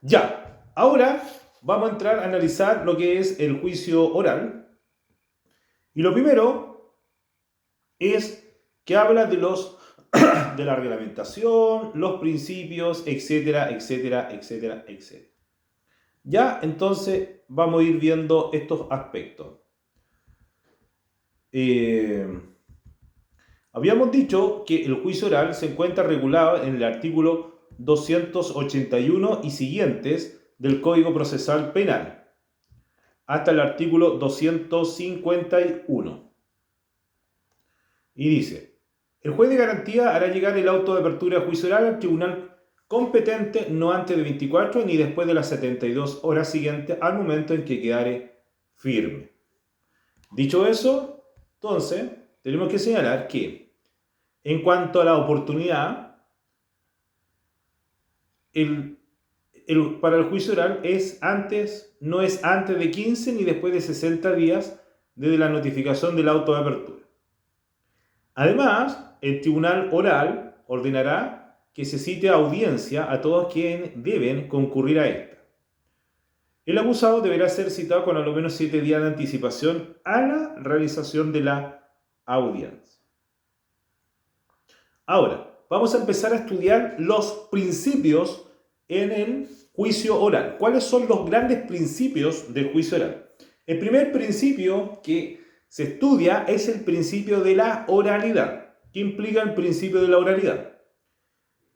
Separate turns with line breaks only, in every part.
Ya, ahora vamos a entrar a analizar lo que es el juicio oral. Y lo primero es que habla de de la reglamentación, los principios, etcétera, etcétera, etcétera, etcétera. Ya, entonces vamos a ir viendo estos aspectos. Eh, Habíamos dicho que el juicio oral se encuentra regulado en el artículo 281 y siguientes del Código Procesal Penal, hasta el artículo 251. Y dice, el juez de garantía hará llegar el auto de apertura de juicio oral al tribunal competente no antes de 24 ni después de las 72 horas siguientes al momento en que quedare firme. Dicho eso, entonces, tenemos que señalar que en cuanto a la oportunidad, para el juicio oral no es antes de 15 ni después de 60 días desde la notificación del auto de apertura. Además, el tribunal oral ordenará que se cite a audiencia a todos quienes deben concurrir a esta. El acusado deberá ser citado con al menos 7 días de anticipación a la realización de la audiencia. Ahora, vamos a empezar a estudiar los principios en el juicio oral. ¿Cuáles son los grandes principios del juicio oral? El primer principio que se estudia es el principio de la oralidad. ¿Qué implica el principio de la oralidad?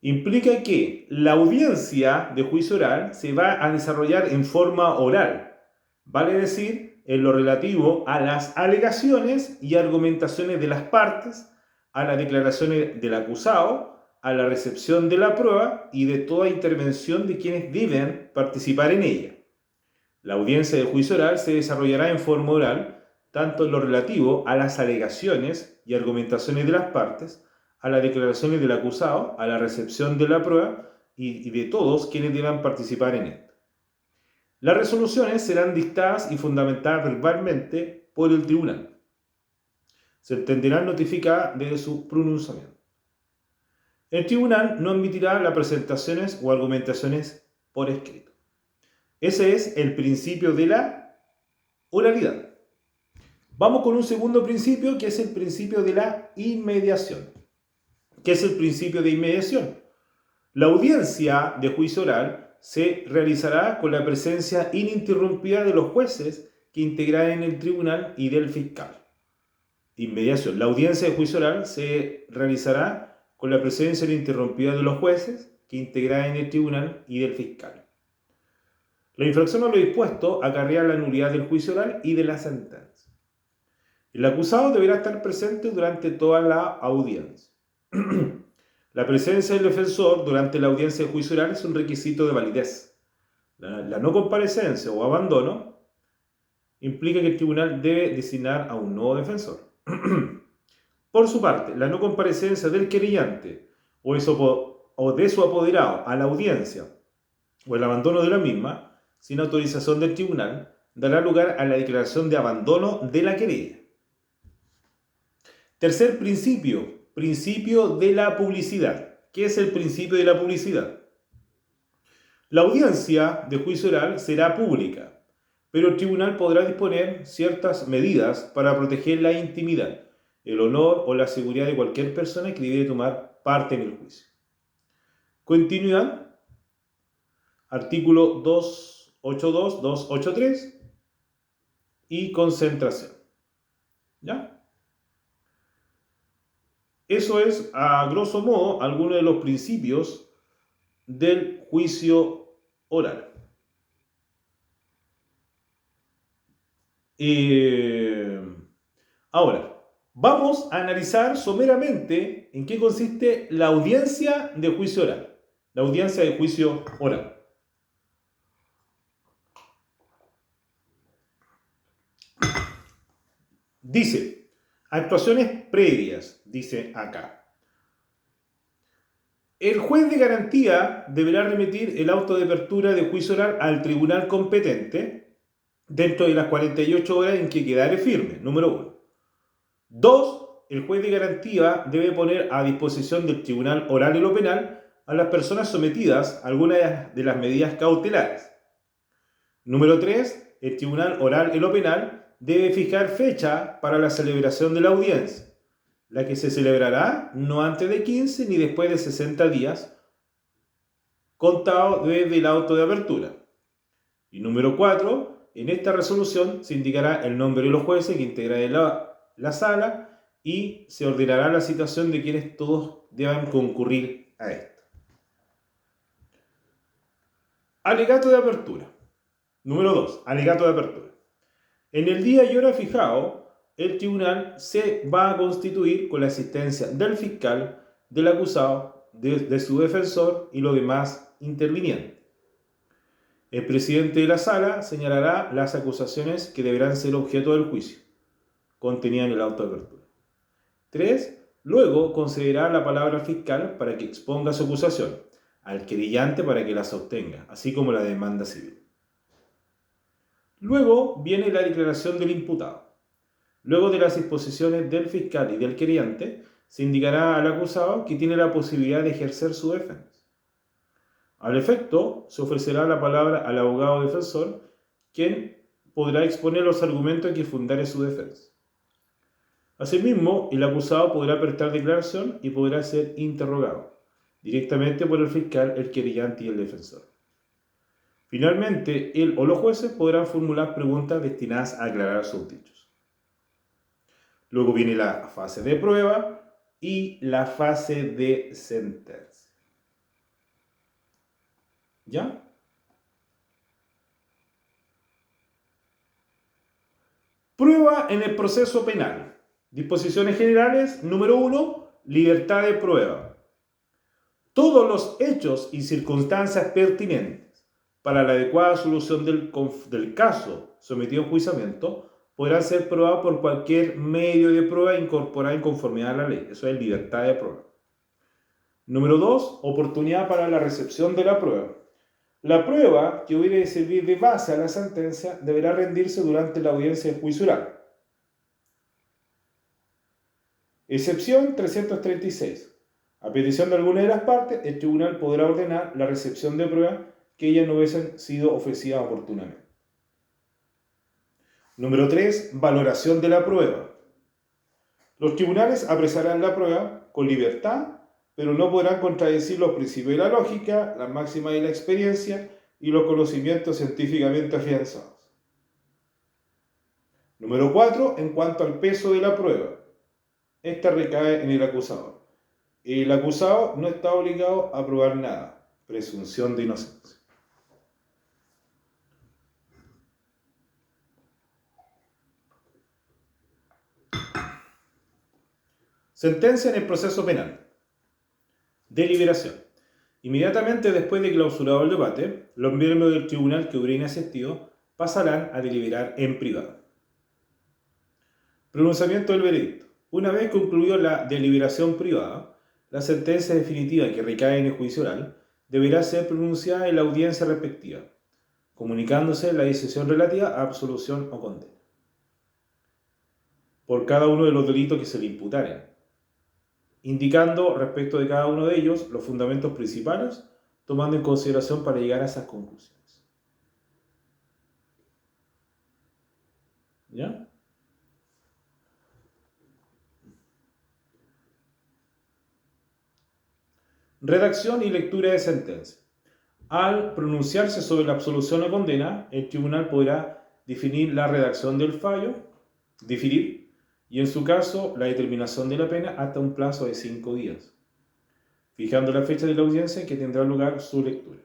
Implica que la audiencia de juicio oral se va a desarrollar en forma oral, vale decir, en lo relativo a las alegaciones y argumentaciones de las partes, a las declaraciones del acusado, a la recepción de la prueba y de toda intervención de quienes deben participar en ella. La audiencia de juicio oral se desarrollará en forma oral, tanto en lo relativo a las alegaciones y argumentaciones de las partes, a las declaraciones del acusado, a la recepción de la prueba y de todos quienes deban participar en esta. Las resoluciones serán dictadas y fundamentadas verbalmente por el tribunal. Se entenderán notificadas desde su pronunciamiento. El tribunal no emitirá las presentaciones o argumentaciones por escrito. Ese es el principio de la oralidad. Vamos con un segundo principio, que es el principio de la inmediación. ¿Qué es el principio de inmediación? La audiencia de juicio oral se realizará con la presencia ininterrumpida de los jueces que integrarán el tribunal y del fiscal. Inmediación. La audiencia de juicio oral se realizará con la presencia ininterrumpida de los jueces que integrarán el tribunal y del fiscal. La infracción a lo dispuesto acarrea la nulidad del juicio oral y de la sentencia. El acusado deberá estar presente durante toda la audiencia. La presencia del defensor durante la audiencia de juicio oral es un requisito de validez. La no comparecencia o abandono implica que el tribunal debe designar a un nuevo defensor. Por su parte, la no comparecencia del querellante o de su apoderado a la audiencia o el abandono de la misma, sin autorización del tribunal, dará lugar a la declaración de abandono de la querella. Tercer principio, principio de la publicidad. ¿Qué es el principio de la publicidad? La audiencia de juicio oral será pública, pero el tribunal podrá disponer ciertas medidas para proteger la intimidad, el honor o la seguridad de cualquier persona que debe tomar parte en el juicio. Continuidad. Artículo 282, 283 y concentración. ¿Ya? Eso es, a grosso modo, algunos de los principios del juicio oral. Ahora, vamos a analizar someramente en qué consiste la audiencia de juicio oral. La audiencia de juicio oral. Dice, actuaciones previas, dice acá. El juez de garantía deberá remitir el auto de apertura de juicio oral al tribunal competente dentro de las 48 horas en que quedare firme, número 1. 2. El juez de garantía debe poner a disposición del tribunal oral y lo penal a las personas sometidas a alguna de las medidas cautelares. Número 3. El tribunal oral en lo penal debe fijar fecha para la celebración de la audiencia, la que se celebrará no antes de 15 ni después de 60 días, contado desde el auto de apertura. Y número 4. En esta resolución se indicará el nombre de los jueces que integran la sala y se ordenará la citación de quienes todos deban concurrir a esto. Alegato de apertura. Número 2. Alegato de apertura. En el día y hora fijado, el tribunal se va a constituir con la asistencia del fiscal, del acusado, de su defensor y los demás intervinientes. El presidente de la sala señalará las acusaciones que deberán ser objeto del juicio, contenidas en el auto de apertura. 3. Luego concederá la palabra al fiscal para que exponga su acusación, al querellante para que la sostenga, así como la demanda civil. Luego viene la declaración del imputado. Luego de las exposiciones del fiscal y del querellante, se indicará al acusado que tiene la posibilidad de ejercer su defensa. Al efecto, se ofrecerá la palabra al abogado defensor, quien podrá exponer los argumentos que fundare su defensa. Asimismo, el acusado podrá prestar declaración y podrá ser interrogado directamente por el fiscal, el querellante y el defensor. Finalmente, él o los jueces podrán formular preguntas destinadas a aclarar sus dichos. Luego viene la fase de prueba y la fase de sentencia. ¿Ya? Prueba en el proceso penal. Disposiciones generales. Número 1. Libertad de prueba. Todos los hechos y circunstancias pertinentes para la adecuada solución del caso sometido a enjuiciamiento podrán ser probados por cualquier medio de prueba incorporado en conformidad a la ley. Eso es libertad de prueba. Número 2. Oportunidad para la recepción de la prueba. La prueba que hubiere de servir de base a la sentencia deberá rendirse durante la audiencia de juicio oral. Excepción 336. A petición de alguna de las partes, el tribunal podrá ordenar la recepción de pruebas que ellas no hubiesen sido ofrecidas oportunamente. Número 3. Valoración de la prueba. Los tribunales apresarán la prueba con libertad, pero no podrán contradecir los principios de la lógica, las máximas de la experiencia y los conocimientos científicamente afianzados. Número 4. En cuanto al peso de la prueba, esta recae en el acusador. El acusado no está obligado a probar nada. Presunción de inocencia. Sentencia en el proceso penal. Deliberación. Inmediatamente después de clausurado el debate, los miembros del tribunal que hubieran asistido pasarán a deliberar en privado. Pronunciamiento del veredicto. Una vez concluida la deliberación privada, la sentencia definitiva que recae en el juicio oral deberá ser pronunciada en la audiencia respectiva, comunicándose la decisión relativa a absolución o condena por cada uno de los delitos que se le imputaren, indicando respecto de cada uno de ellos los fundamentos principales, tomando en consideración para llegar a esas conclusiones. ¿Ya? Redacción y lectura de sentencia. Al pronunciarse sobre la absolución o condena, el tribunal podrá definir la redacción del fallo, diferir, y en su caso la determinación de la pena hasta un plazo de 5 días, fijando la fecha de la audiencia en que tendrá lugar su lectura.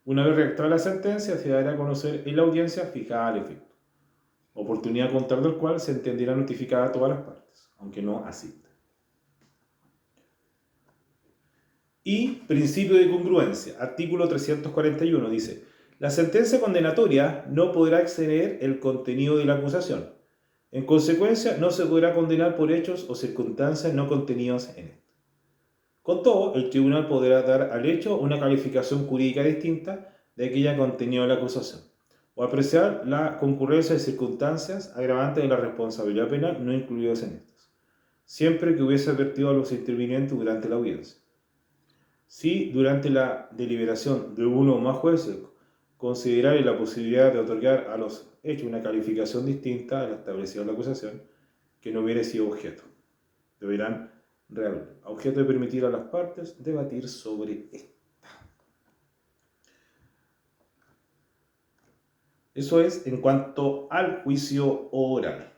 Una vez redactada la sentencia, se dará a conocer en la audiencia fijada al efecto, oportunidad a contar del cual se entenderá notificada a todas las partes, aunque no asista. Y principio de congruencia. Artículo 341 dice: la sentencia condenatoria no podrá exceder el contenido de la acusación. En consecuencia, no se podrá condenar por hechos o circunstancias no contenidos en él. Con todo, el tribunal podrá dar al hecho una calificación jurídica distinta de aquella contenida en la acusación, o apreciar la concurrencia de circunstancias agravantes de la responsabilidad penal no incluidas en estas, siempre que hubiese advertido a los intervinientes durante la audiencia. Si durante la deliberación de uno o más jueces considerare la posibilidad de otorgar a los hechos una calificación distinta a la establecida en la acusación, que no hubiera sido objeto, deberán reabrir, a objeto de permitir a las partes debatir sobre esto. Eso es en cuanto al juicio oral.